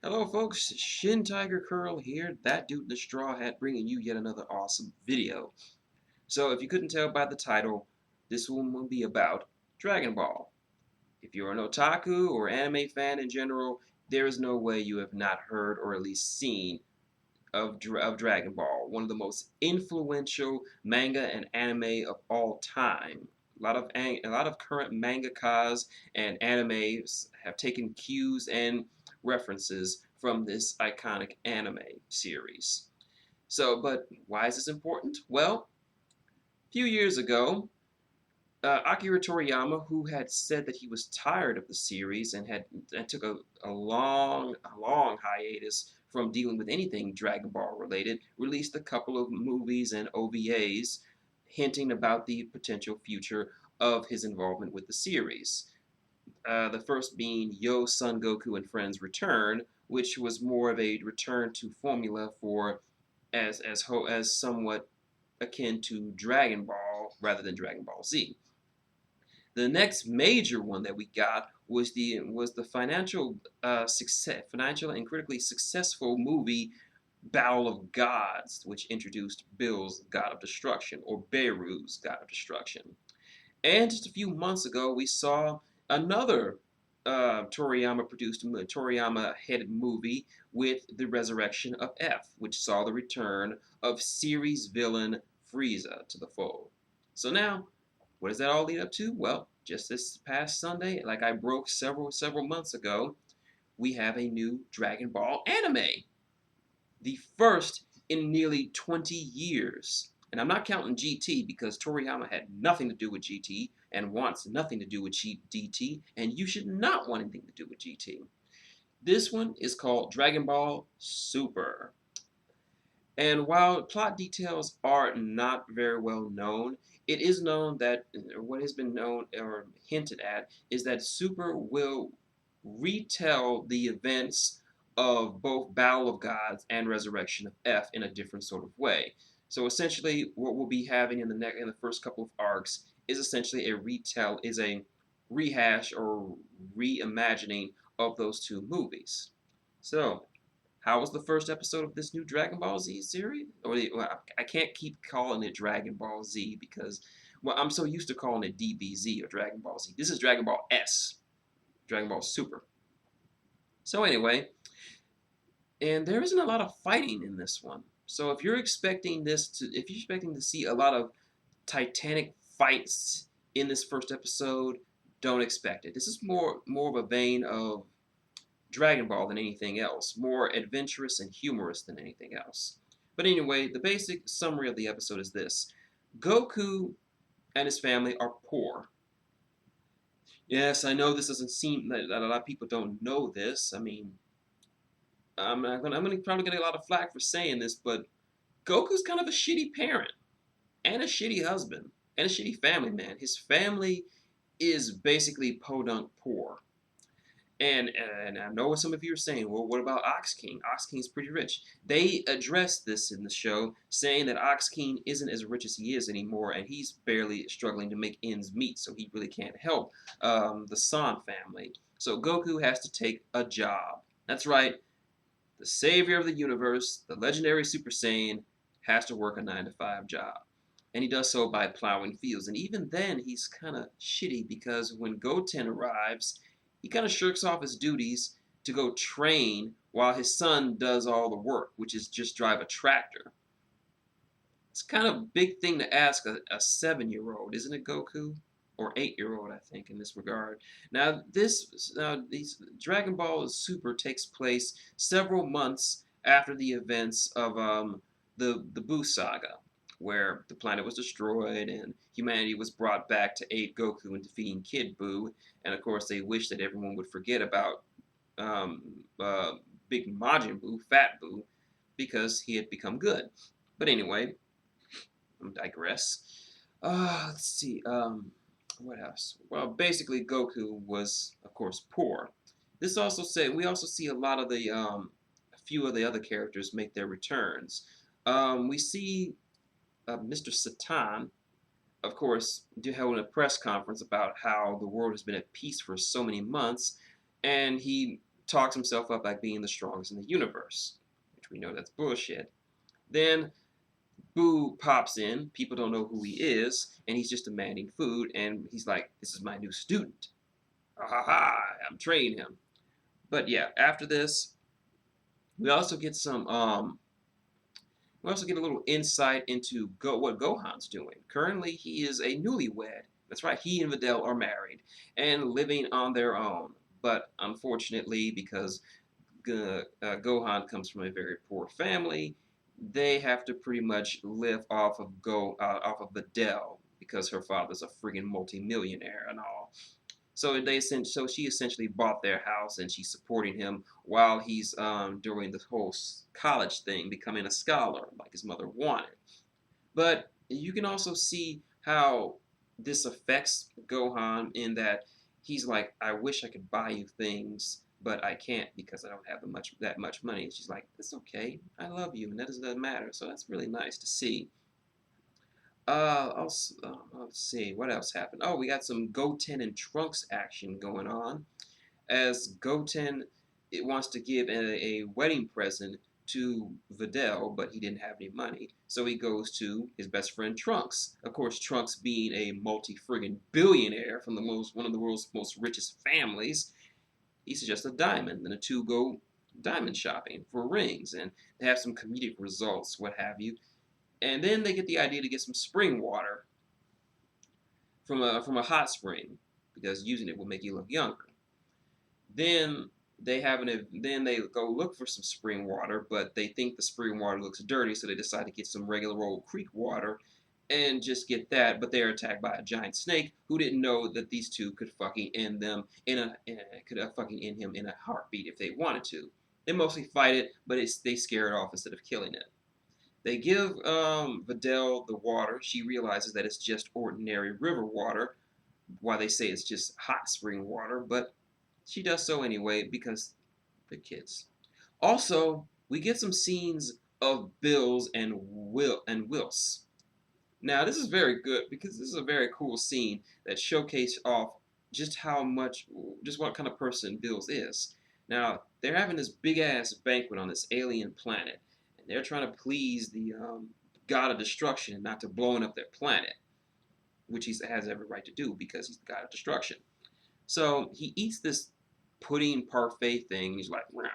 Hello folks, shintigercurl here, that dude in the straw hat bringing you yet another awesome video. So if you couldn't tell by the title, this one will be about Dragon Ball. If you're an otaku or anime fan in general, there is no way you have not heard or at least seen of Dragon Ball, one of the most influential manga and anime of all time. A lot of current mangakas and animes have taken cues and references from this iconic anime series. So, but why is this important? Well, a few years ago, Akira Toriyama, who had said that he was tired of the series and took a long hiatus from dealing with anything Dragon Ball related, released a couple of movies and OVAs hinting about the potential future of his involvement with the series. The first being Yo Son Goku and Friends Return, which was more of a return to formula for as somewhat akin to Dragon Ball rather than Dragon Ball Z. The next major one that we got was the financial and critically successful movie Battle of Gods, which introduced Bill's God of Destruction or Beru's God of Destruction. And just a few months ago, we saw another Toriyama-headed movie with the resurrection of F, which saw the return of series villain Frieza to the fold. So now, what does that all lead up to? Well, just this past Sunday, like I broke several months ago, we have a new Dragon Ball anime, the first in nearly 20 years. And I'm not counting GT because Toriyama had nothing to do with GT and wants nothing to do with DT, and you should not want anything to do with GT. This one is called Dragon Ball Super. And while plot details are not very well known, it is known that what has been known or hinted at is that Super will retell the events of both Battle of Gods and Resurrection of F in a different sort of way. So essentially, what we'll be having in the first couple of arcs is essentially a rehash or reimagining of those two movies. So how was the first episode of this new Dragon Ball Z series? Well, I can't keep calling it Dragon Ball Z because, well, I'm so used to calling it DBZ or Dragon Ball Z. This is Dragon Ball S, Dragon Ball Super. So anyway, and there isn't a lot of fighting in this one. So if you're expecting to see a lot of titanic fights in this first episode, don't expect it. This is more of a vein of Dragon Ball than anything else, more adventurous and humorous than anything else. But anyway, the basic summary of the episode is this. Goku and his family are poor. Yes, I know this doesn't seem that a lot of people don't know this. I mean, I'm gonna probably get a lot of flack for saying this, but Goku's kind of a shitty parent and a shitty husband and a shitty family man. His family is basically podunk poor. And I know what some of you are saying. Well, what about Ox King? Ox King's pretty rich. They addressed this in the show, saying that Ox King isn't as rich as he is anymore, and he's barely struggling to make ends meet, so he really can't help the San family. So Goku has to take a job. That's right. The savior of the universe, the legendary Super Saiyan, has to work a 9-to-5 job. And he does so by plowing fields. And even then, he's kind of shitty because when Goten arrives, he kind of shirks off his duties to go train while his son does all the work, which is just drive a tractor. It's kind of a big thing to ask a 7-year-old, isn't it, Goku? Or 8-year-old, I think, in this regard. Now, these Dragon Ball Super takes place several months after the events of the Buu saga, where the planet was destroyed and humanity was brought back to aid Goku in defeating Kid Buu. And of course, they wished that everyone would forget about um, Big Majin Buu, Fat Buu, because he had become good. But anyway, I digress. Let's see. What else? Well, basically, Goku was, of course, poor. We also see a lot of a few of the other characters make their returns. We see Mr. Satan, of course, held a press conference about how the world has been at peace for so many months, and he talks himself up by being the strongest in the universe, which we know that's bullshit. Then Boo pops in. People don't know who he is, and he's just demanding food. And he's like, "This is my new student. Ha ha ha! I'm training him." But yeah, after this, we also get some we also get a little insight into what Gohan's doing. Currently, he is a newlywed. That's right, he and Videl are married and living on their own. But unfortunately, because Gohan comes from a very poor family, they have to pretty much live off of Videl because her father's a friggin' multi-millionaire and all. So she essentially bought their house and she's supporting him while he's doing this whole college thing, becoming a scholar like his mother wanted. But you can also see how this affects Gohan in that he's like, I wish I could buy you things, but I can't because I don't have that much money. And she's like, it's okay, I love you, and that doesn't matter. So that's really nice to see. Let's see, what else happened? Oh, we got some Goten and Trunks action going on. As Goten wants to give a wedding present to Videl, but he didn't have any money. So he goes to his best friend Trunks. Of course, Trunks being a multi-friggin' billionaire from one of the world's most richest families, he suggests a diamond. Then the two go diamond shopping for rings, and they have some comedic results, what have you. And then they get the idea to get some spring water from a hot spring because using it will make you look younger. Then then they go look for some spring water, but they think the spring water looks dirty, so they decide to get some regular old creek water and just get that. But they're attacked by a giant snake who didn't know that these two could fucking end them could fucking end him in a heartbeat if they wanted to. They mostly fight it, but they scare it off instead of killing it. They give Videl the water. She realizes that it's just ordinary river water, while they say it's just hot spring water, but she does so anyway because the kids. Also, we get some scenes of Bills and Wills. Now, this is very good because this is a very cool scene that showcases off just just what kind of person Bills is. Now, they're having this big ass banquet on this alien planet, and they're trying to please the god of destruction and not to blowing up their planet, which he has every right to do because he's the god of destruction. So he eats this pudding parfait thing, and he's like, wow,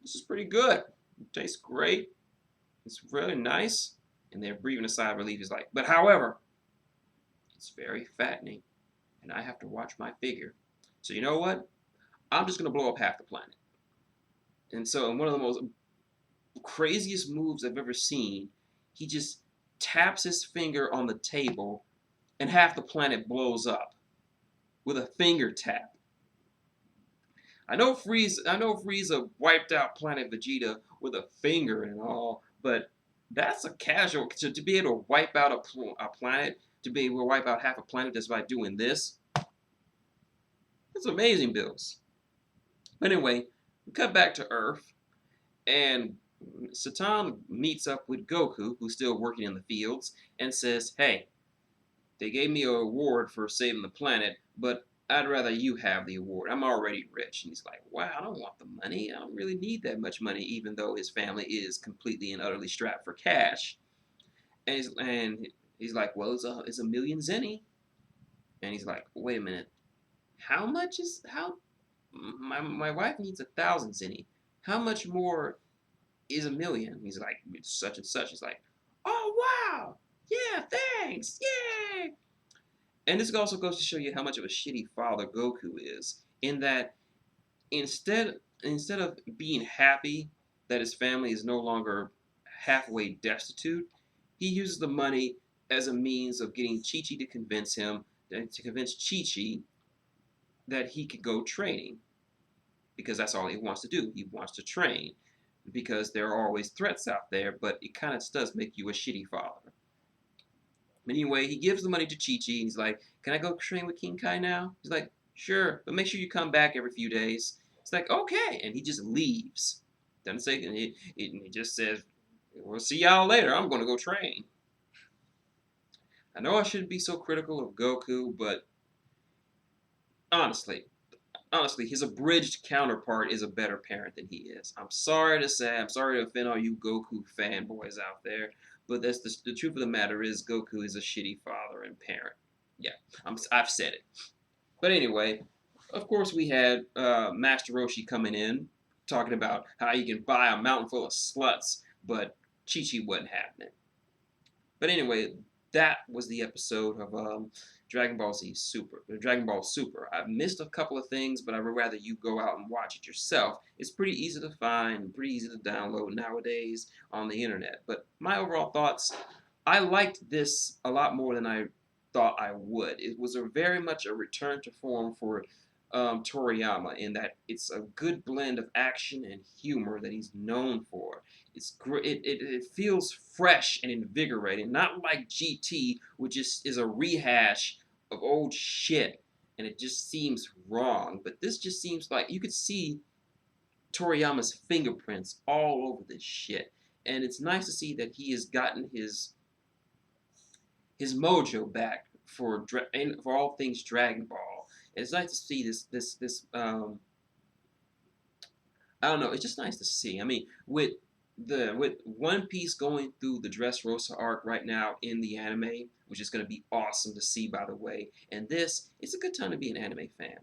this is pretty good. It tastes great. It's really nice. And they're breathing a sigh of relief. He's like, but however, it's very fattening, and I have to watch my figure. So you know what? I'm just going to blow up half the planet. And so in one of the most craziest moves I've ever seen, he just taps his finger on the table, and half the planet blows up with a finger tap. I know Frieza wiped out Planet Vegeta with a finger and all, but that's a casual to be able to wipe out a planet, to be able to wipe out half a planet just by doing this. That's amazing, Bills. But anyway, we cut back to Earth, and Satan meets up with Goku, who's still working in the fields, and says, "Hey, they gave me an award for saving the planet, but I'd rather you have the award. I'm already rich." And he's like, wow, I don't want the money. I don't really need that much money, even though his family is completely and utterly strapped for cash. And he's like, well, it's a million zenny. And he's like, wait a minute. How much is, how, my wife needs 1,000 zenny. How much more is a million? He's like, it's such and such. He's like, oh, wow. Yeah, thanks. Yay. And this also goes to show you how much of a shitty father Goku is, in that instead of being happy that his family is no longer halfway destitute, he uses the money as a means of getting Chi-Chi to convince Chi-Chi that he could go training, because that's all he wants to do. He wants to train because there are always threats out there, but it kind of does make you a shitty father. Anyway, he gives the money to Chi-Chi, and he's like, can I go train with King Kai now? He's like, sure, but make sure you come back every few days. It's like, okay, and he just leaves. Doesn't say, and he just says, we'll see y'all later, I'm going to go train. I know I shouldn't be so critical of Goku, but honestly, honestly, his abridged counterpart is a better parent than he is. I'm sorry to say, I'm sorry to offend all you Goku fanboys out there, but that's the truth of the matter is Goku is a shitty father and parent. Yeah, I've said it. But anyway, of course we had Master Roshi coming in, talking about how you can buy a mountain full of sluts, but Chi-Chi wasn't happening. But anyway, that was the episode of Dragon Ball Z Super, Dragon Ball Super. I've missed a couple of things, but I would rather you go out and watch it yourself. It's pretty easy to find, pretty easy to download nowadays on the internet. But my overall thoughts, I liked this a lot more than I thought I would. It was very much a return to form for Toriyama in that it's a good blend of action and humor that he's known for. It feels fresh and invigorating, not like GT, which is a rehash of old shit, and it just seems wrong. But this just seems like you could see Toriyama's fingerprints all over this shit, and it's nice to see that he has gotten his mojo back for all things Dragon Ball. And it's nice to see this I don't know. It's just nice to see. I mean, with One Piece going through the Dressrosa arc right now in the anime, which is going to be awesome to see, by the way. And this, it's a good time to be an anime fan.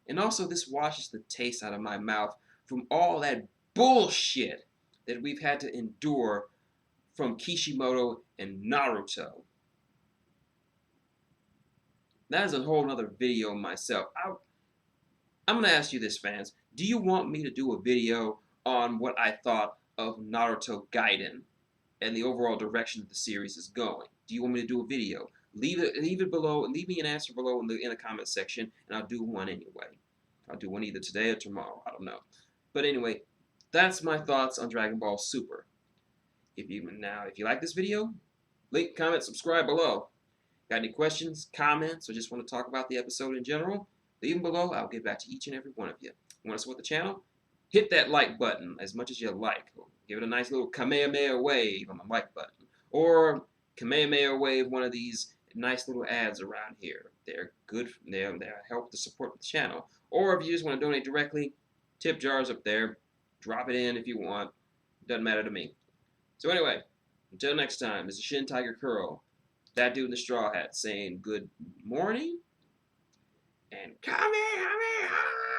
And also, this washes the taste out of my mouth from all that bullshit that we've had to endure from Kishimoto and Naruto. That is a whole other video myself. I'm going to ask you this, fans. Do you want me to do a video on what I thought of Naruto Gaiden and the overall direction that the series is going? Do you want me to do a video? Leave it below. Leave me an answer below in the comment section, and I'll do one anyway. I'll do one either today or tomorrow. I don't know. But anyway, that's my thoughts on Dragon Ball Super. If you like this video, like, comment, subscribe below. Got any questions, comments, or just want to talk about the episode in general? Leave them below. I'll get back to each and every one of you. Want to support the channel? Hit that like button as much as you like. Give it a nice little Kamehameha wave on the like button. Or Kamehameha wave one of these nice little ads around here. They're good. They help to support the channel. Or if you just want to donate directly, tip jars up there. Drop it in if you want. Doesn't matter to me. So anyway, until next time, this is shintigercurl, that dude in the straw hat, saying good morning and Kamehameha!